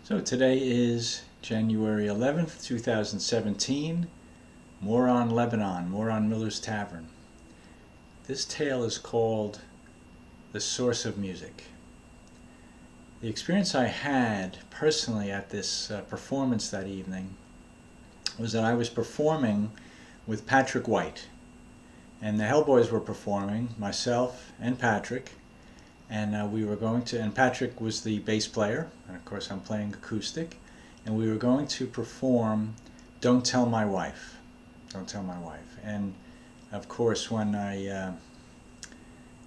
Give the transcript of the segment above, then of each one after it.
So today is January 11th, 2017. More on Lebanon, more on Miller's Tavern. This tale is called The Source of Music. The experience I had personally at this performance that evening was that I was performing with Patrick White. And the Hellboys were performing, myself and Patrick. And we were going to, and Patrick was the bass player, and of course I'm playing acoustic, and we were going to perform Don't Tell My Wife. Don't Tell My Wife. And of course when I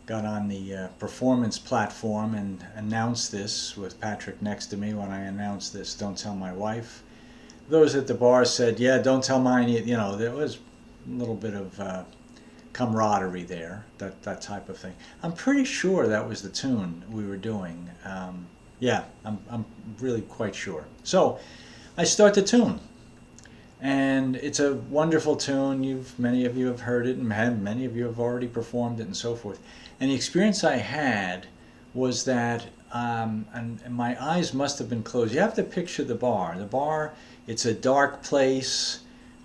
got on the performance platform and announced this with Patrick next to me, when I announced this, Don't Tell My Wife, those at the bar said, yeah, don't tell mine, you know, there was a little bit of camaraderie there, that type of thing. I'm pretty sure that was the tune we were doing. Yeah, I'm really quite sure. So I start the tune, and it's a wonderful tune. Many of you have heard it, and many of you have already performed it, and so forth. And the experience I had was that, and my eyes must have been closed. You have to picture the bar. The bar, it's a dark place.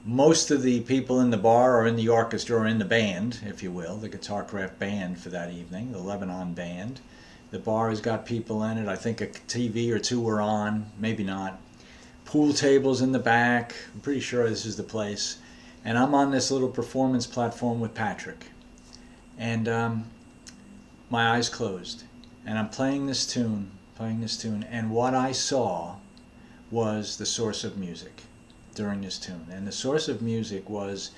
Most of the people in the bar are in the orchestra or in the band, if you will, the Guitarcraft band for that evening, the Lebanon band. The bar has got people in it. I think a TV or two were on, maybe not. Pool tables in the back. I'm pretty sure this is the place. And I'm on this little performance platform with Patrick. And my eyes closed. And I'm playing this tune. And what I saw was the source of music during this tune. And the source of music was,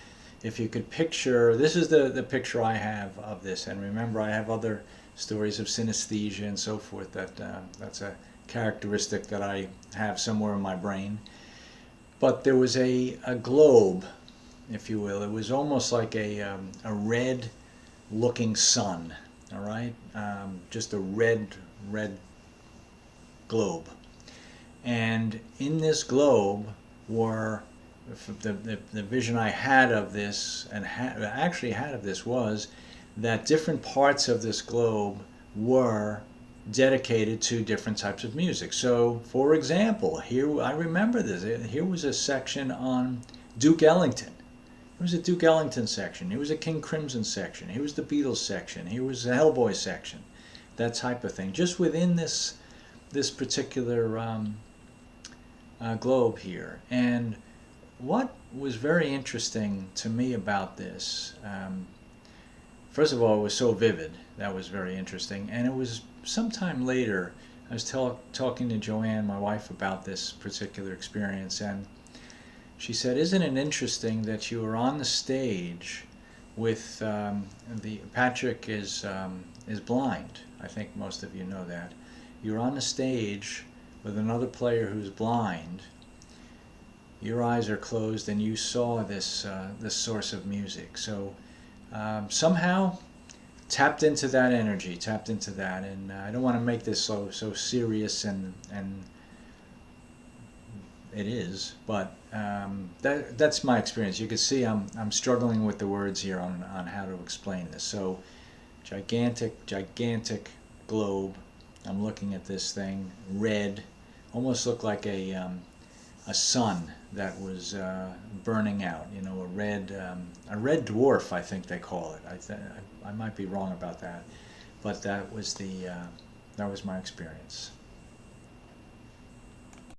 if you could picture, this is the picture I have of this. And remember, I have other stories of synesthesia and so forth. That's a characteristic that I have somewhere in my brain. But there was a globe, if you will. It was almost like a red looking sun, all right? Just a red globe. And in this globe were, the vision I had of this, and actually had of this, was that different parts of this globe were dedicated to different types of music. So, for example, here, I remember this, here was a section on Duke Ellington. There was a Duke Ellington section. Here was a King Crimson section. Here was the Beatles section. Here was the Hellboy section. That type of thing. Just within this particular globe here. And what was very interesting to me about this, first of all, it was so vivid. That was very interesting. And it was sometime later, I was talking to Joanne, my wife, about this particular experience, and she said, isn't it interesting that you were on the stage with, Patrick is blind. I think most of you know that. You're on the stage with another player who's blind. Your eyes are closed, and you saw this source of music. So somehow tapped into that energy, and I don't want to make this so serious, and it is, but that's my experience. You can see I'm struggling with the words here on how to explain this. So gigantic globe. I'm looking at this thing, red, almost looked like a sun that was burning out. You know, a red dwarf, I think they call it. I might be wrong about that, but that was my experience.